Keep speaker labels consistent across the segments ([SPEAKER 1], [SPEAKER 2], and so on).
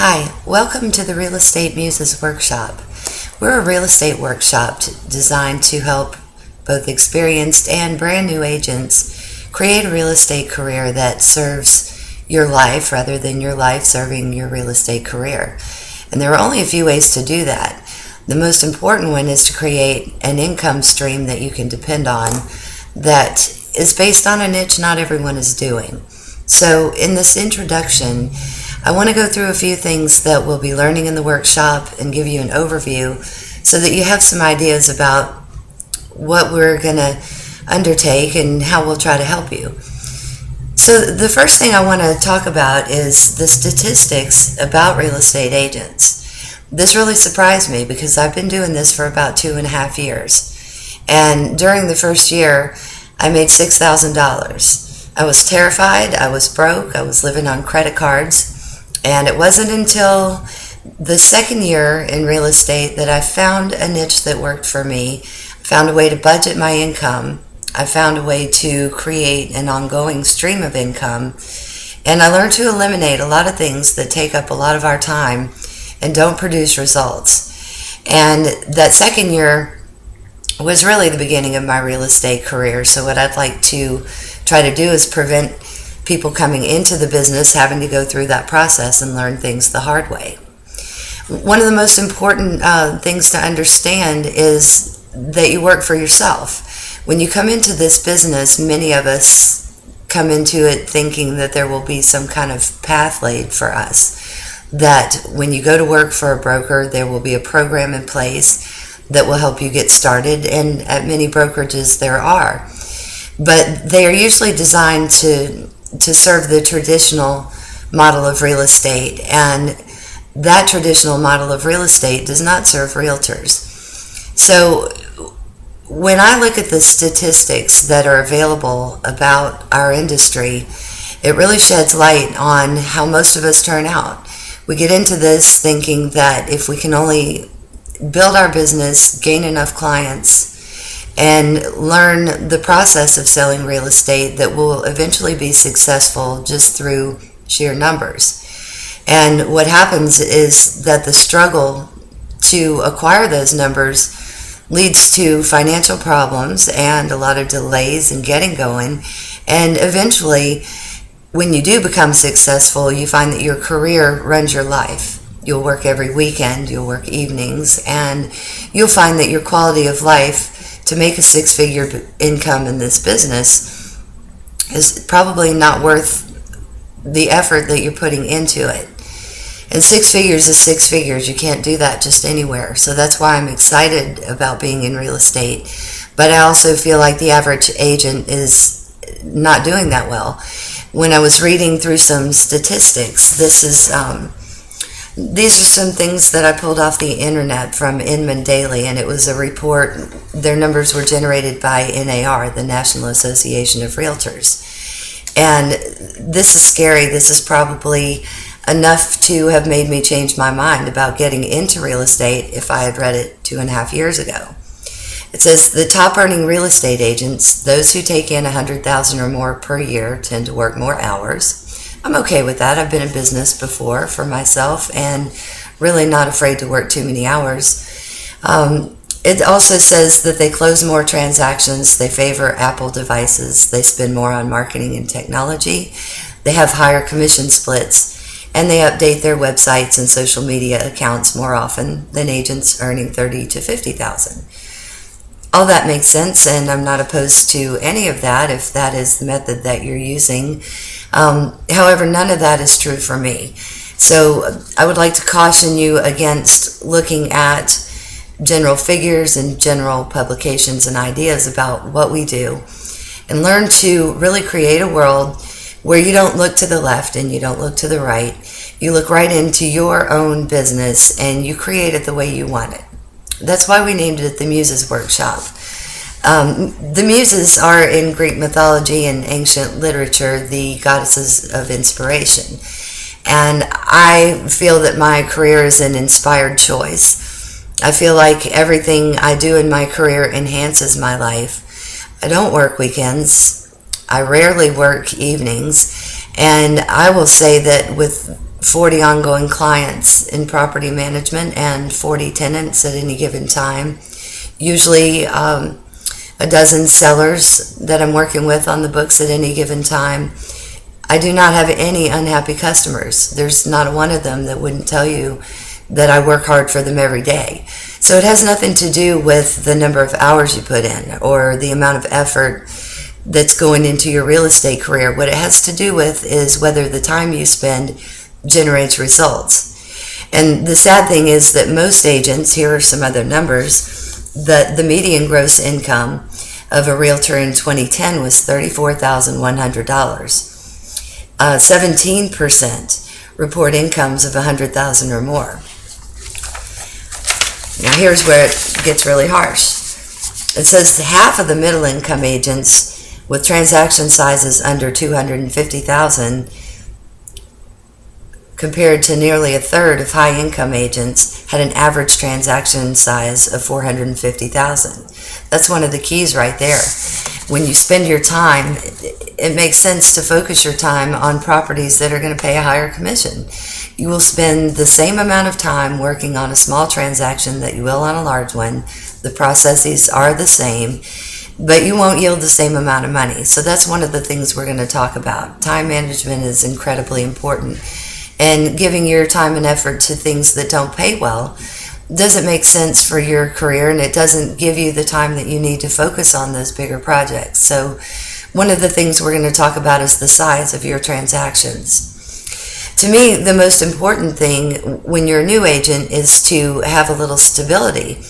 [SPEAKER 1] Hi, welcome to the Real Estate Muses Workshop. We're a real estate workshop designed to help both experienced and brand new agents create a real estate career that serves your life rather than your life serving your real estate career. And there are only a few ways to do that. The most important one is to create an income stream that you can depend on that is based on a niche not everyone is doing. So in this introduction, I want to go through a few things that we'll be learning in the workshop and give you an overview so that you have some ideas about what we're going to undertake and how we'll try to help you. So the first thing I want to talk about is the statistics about real estate agents. This really surprised me because I've been doing this for about 2.5 years. And during the first year, I made $6,000. I was terrified, I was broke, I was living on credit cards. And it wasn't until the second year in real estate that I found a niche that worked for me. I found a way to budget my income. I found a way to create an ongoing stream of income. And I learned to eliminate a lot of things that take up a lot of our time and don't produce results. And that second year was really the beginning of my real estate career. So what I'd like to try to do is prevent people coming into the business having to go through that process and learn things the hard way. One of the most important things to understand is that you work for yourself. When you come into this business, many of us come into it thinking that there will be some kind of path laid for us, that when you go to work for a broker, there will be a program in place that will help you get started, and at many brokerages there are. But they are usually designed to serve the traditional model of real estate, and that traditional model of real estate does not serve realtors. So when I look at the statistics that are available about our industry, it really sheds light on how most of us turn out. We get into this thinking that if we can only build our business, gain enough clients, and learn the process of selling real estate, that will eventually be successful just through sheer numbers. And what happens is that the struggle to acquire those numbers leads to financial problems and a lot of delays in getting going. And eventually, when you do become successful, you find that your career runs your life. You'll work every weekend, you'll work evenings, and you'll find that your quality of life to make a six-figure income in this business is probably not worth the effort that you're putting into it. And 6 figures is 6 figures. You can't do that just anywhere. So that's why I'm excited about being in real estate. But I also feel like the average agent is not doing that well. When I was reading through some statistics, these are some things that I pulled off the internet from Inman Daily, and it was a report. Their numbers were generated by NAR, the National Association of Realtors. And this is scary. This is probably enough to have made me change my mind about getting into real estate if I had read it 2.5 years ago. It says the top earning real estate agents, those who take in $100,000 or more per year, tend to work more hours. I'm okay with that. I've been in business before for myself and really not afraid to work too many hours. It also says that they close more transactions, they favor Apple devices, they spend more on marketing and technology, they have higher commission splits, and they update their websites and social media accounts more often than agents earning $30,000 to $50,000. All that makes sense, and I'm not opposed to any of that if that is the method that you're using. However, none of that is true for me. So I would like to caution you against looking at general figures and general publications and ideas about what we do, and learn to really create a world where you don't look to the left and you don't look to the right. You look right into your own business and you create it the way you want it. That's why we named it the Muses Workshop. The Muses are, in Greek mythology and ancient literature, the goddesses of inspiration. And I feel that my career is an inspired choice. I feel like everything I do in my career enhances my life. I don't work weekends. I rarely work evenings. And I will say that with 40 ongoing clients in property management and 40 tenants at any given time. Usually a dozen sellers that I'm working with on the books at any given time. I do not have any unhappy customers. There's not one of them that wouldn't tell you that I work hard for them every day. So it has nothing to do with the number of hours you put in or the amount of effort that's going into your real estate career. What it has to do with is whether the time you spend generates results. And the sad thing is that most agents, here are some other numbers, that the median gross income of a realtor in 2010 was $34,100. 17% report incomes of $100,000 or more. Now here's where it gets really harsh. It says half of the middle income agents with transaction sizes under $250,000 compared to nearly a third of high income agents had an average transaction size of $450,000. That's one of the keys right there. When you spend your time, it makes sense to focus your time on properties that are going to pay a higher commission. You will spend the same amount of time working on a small transaction that you will on a large one. The processes are the same, but you won't yield the same amount of money. So that's one of the things we're going to talk about. Time management is incredibly important. And giving your time and effort to things that don't pay well doesn't make sense for your career, and it doesn't give you the time that you need to focus on those bigger projects. So one of the things we're going to talk about is the size of your transactions. To me, the most important thing when you're a new agent is to have a little stability.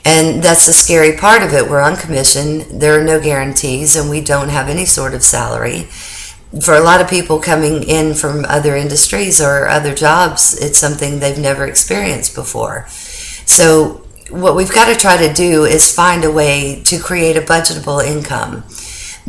[SPEAKER 1] And that's the scary part of it. We're on commission, there are no guarantees, and we don't have any sort of salary. For a lot of people coming in from other industries or other jobs, it's something they've never experienced before. So what we've got to try to do is find a way to create a budgetable income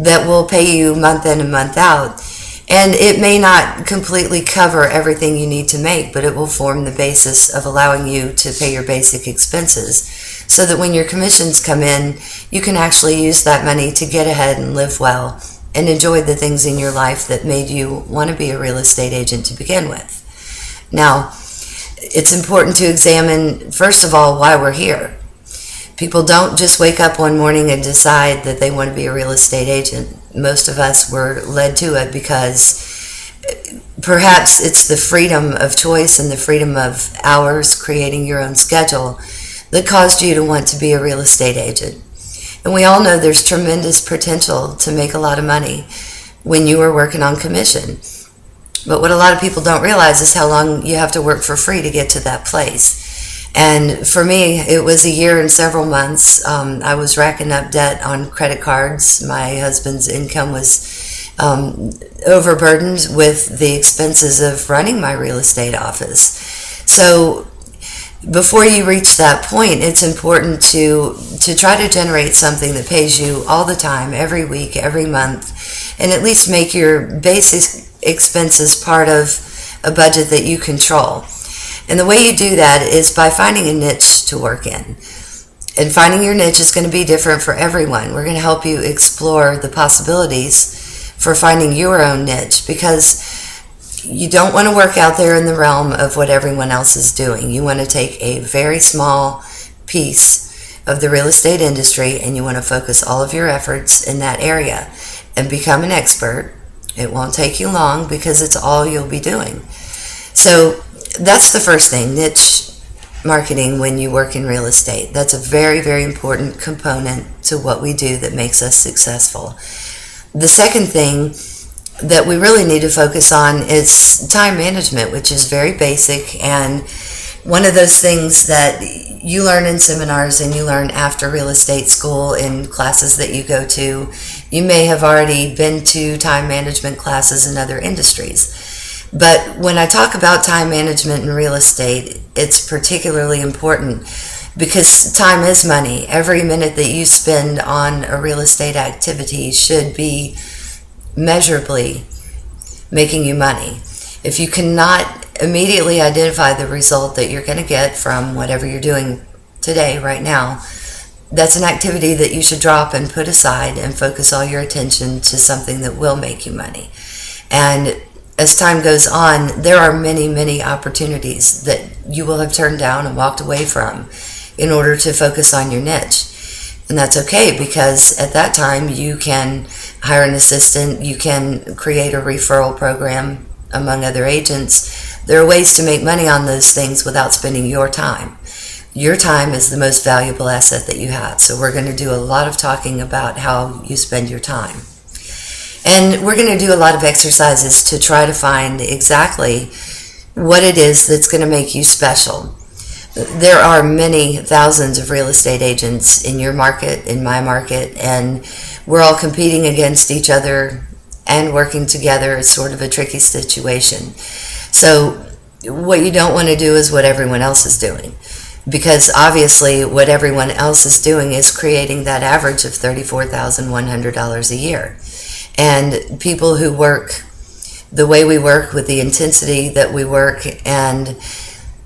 [SPEAKER 1] that will pay you month in and month out. And it may not completely cover everything you need to make, but it will form the basis of allowing you to pay your basic expenses so that when your commissions come in, you can actually use that money to get ahead and live well and enjoy the things in your life that made you want to be a real estate agent to begin with. Now, it's important to examine, first of all, why we're here. People don't just wake up one morning and decide that they want to be a real estate agent. Most of us were led to it because perhaps it's the freedom of choice and the freedom of hours, creating your own schedule, that caused you to want to be a real estate agent. And we all know there's tremendous potential to make a lot of money when you are working on commission. But what a lot of people don't realize is how long you have to work for free to get to that place. And for me, it was a year and several months. I was racking up debt on credit cards. My husband's income was overburdened with the expenses of running my real estate office. So before you reach that point, it's important to try to generate something that pays you all the time, every week, every month, and at least make your basic expenses part of a budget that you control. And the way you do that is by finding a niche to work in. And finding your niche is going to be different for everyone. We're going to help you explore the possibilities for finding your own niche, because you don't want to work out there in the realm of what everyone else is doing. You want to take a very small piece of the real estate industry and you want to focus all of your efforts in that area and become an expert. It won't take you long because it's all you'll be doing. So that's the first thing, niche marketing when you work in real estate. That's a very, very important component to what we do that makes us successful. The second thing that we really need to focus on is time management, which is very basic and one of those things that you learn in seminars and you learn after real estate school in classes that you go to. You may have already been to time management classes in other industries. But when I talk about time management in real estate, it's particularly important because time is money. Every minute that you spend on a real estate activity should be measurably making you money. If you cannot immediately identify the result that you're going to get from whatever you're doing today, right now, that's an activity that you should drop and put aside and focus all your attention to something that will make you money. And as time goes on, there are many, many opportunities that you will have turned down and walked away from in order to focus on your niche. And that's okay, because at that time you can hire an assistant, you can create a referral program among other agents. There are ways to make money on those things without spending your time. Your time is the most valuable asset that you have. So we're going to do a lot of talking about how you spend your time. And we're going to do a lot of exercises to try to find exactly what it is that's going to make you special. There are many thousands of real estate agents in your market, in my market, and we're all competing against each other and working together. It's sort of a tricky situation. So what you don't want to do is what everyone else is doing, because obviously what everyone else is doing is creating that average of $34,100 a year. And people who work the way we work, with the intensity that we work, and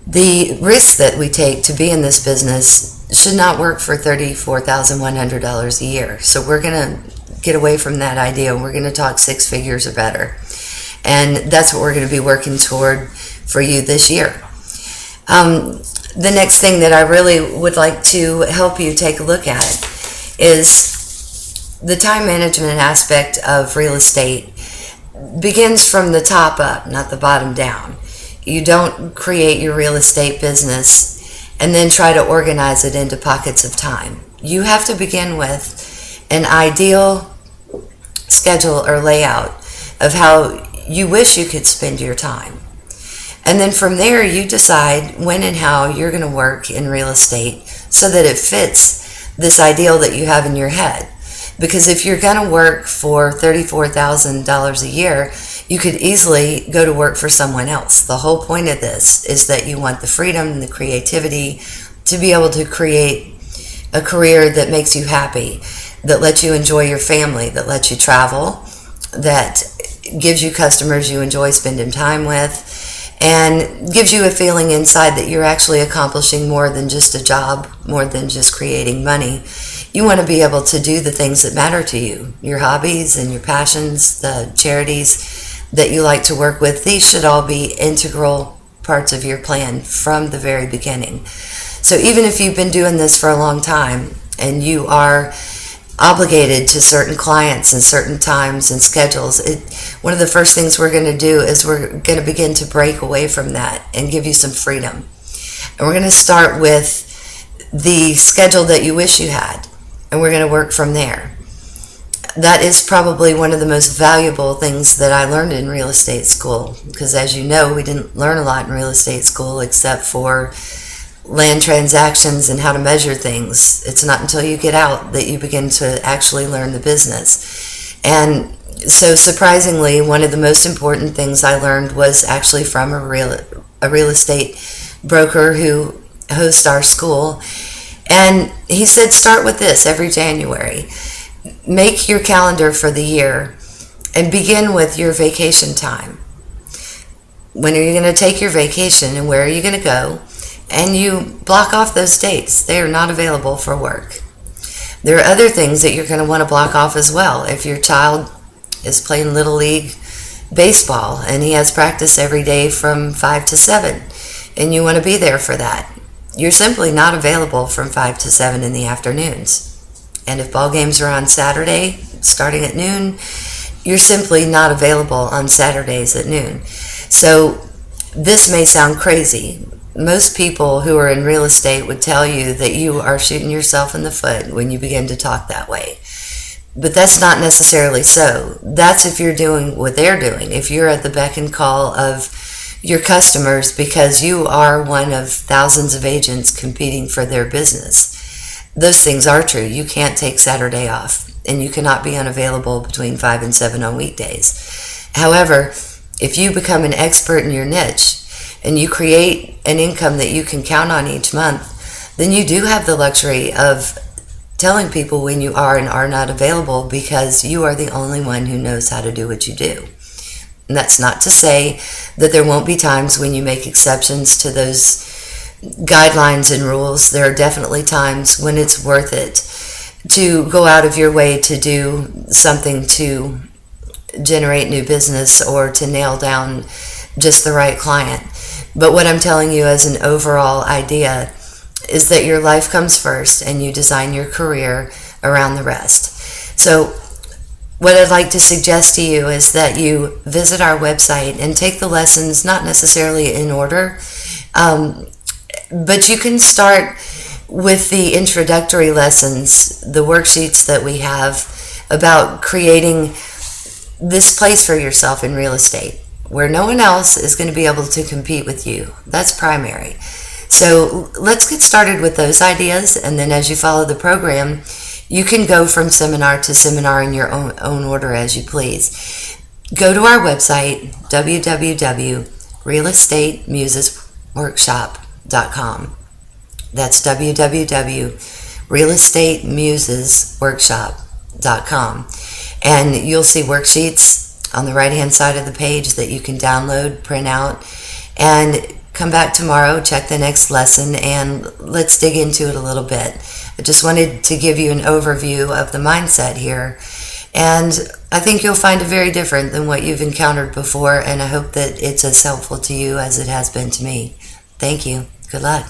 [SPEAKER 1] the risk that we take to be in this business, should not work for $34,100 a year. So we're going to get away from that idea. We're going to talk six figures or better. And that's what we're going to be working toward for you this year. The next thing that I really would like to help you take a look at is the time management aspect of real estate. Begins from the top up, not the bottom down. You don't create your real estate business and then try to organize it into pockets of time. You have to begin with an ideal schedule or layout of how you wish you could spend your time. And then from there, you decide when and how you're going to work in real estate so that it fits this ideal that you have in your head. Because if you're going to work for $34,000 a year, you could easily go to work for someone else. The whole point of this is that you want the freedom and the creativity to be able to create a career that makes you happy, that lets you enjoy your family, that lets you travel, that gives you customers you enjoy spending time with, and gives you a feeling inside that you're actually accomplishing more than just a job, more than just creating money. You want to be able to do the things that matter to you, your hobbies and your passions, the charities that you like to work with. These should all be integral parts of your plan from the very beginning. So even if you've been doing this for a long time and you are obligated to certain clients and certain times and schedules, one of the first things we're going to do is we're going to begin to break away from that and give you some freedom. And we're going to start with the schedule that you wish you had, and we're going to work from there. That is probably one of the most valuable things that I learned in real estate school, because as you know, we didn't learn a lot in real estate school except for land transactions and how to measure things. It's not until you get out that you begin to actually learn the business. And so surprisingly, one of the most important things I learned was actually from a real estate broker who hosts our school. And he said, start with this every January. Make your calendar for the year and begin with your vacation time. When are you going to take your vacation and where are you going to go? And you block off those dates. They are not available for work. There are other things that you're going to want to block off as well. If your child is playing Little League baseball and he has practice every day from 5 to 7 and you want to be there for that, you're simply not available from 5 to 7 in the afternoons. And if ball games are on Saturday starting at noon, you're simply not available on Saturdays at noon. So this may sound crazy. Most people who are in real estate would tell you that you are shooting yourself in the foot when you begin to talk that way. But that's not necessarily so. That's if you're doing what they're doing. If you're at the beck and call of your customers because you are one of thousands of agents competing for their business. Those things are true. You can't take Saturday off, and you cannot be unavailable between 5 and 7 on weekdays. However, if you become an expert in your niche, and you create an income that you can count on each month, then you do have the luxury of telling people when you are and are not available, because you are the only one who knows how to do what you do. And that's not to say that there won't be times when you make exceptions to those guidelines and rules. There are definitely times when it's worth it to go out of your way to do something to generate new business or to nail down just the right client. But what I'm telling you as an overall idea is that your life comes first and you design your career around the rest. So what I'd like to suggest to you is that you visit our website and take the lessons, not necessarily in order, but you can start with the introductory lessons, the worksheets that we have about creating this place for yourself in real estate where no one else is going to be able to compete with you. That's primary. So let's get started with those ideas, and then as you follow the program, you can go from seminar to seminar in your own order as you please. Go to our website, www.realestatemusesworkshop.com. That's www.realestatemusesworkshop.com. And you'll see worksheets on the right-hand side of the page that you can download, print out, and come back tomorrow, check the next lesson, and let's dig into it a little bit. I just wanted to give you an overview of the mindset here, and I think you'll find it very different than what you've encountered before, and I hope that it's as helpful to you as it has been to me. Thank you. Good luck.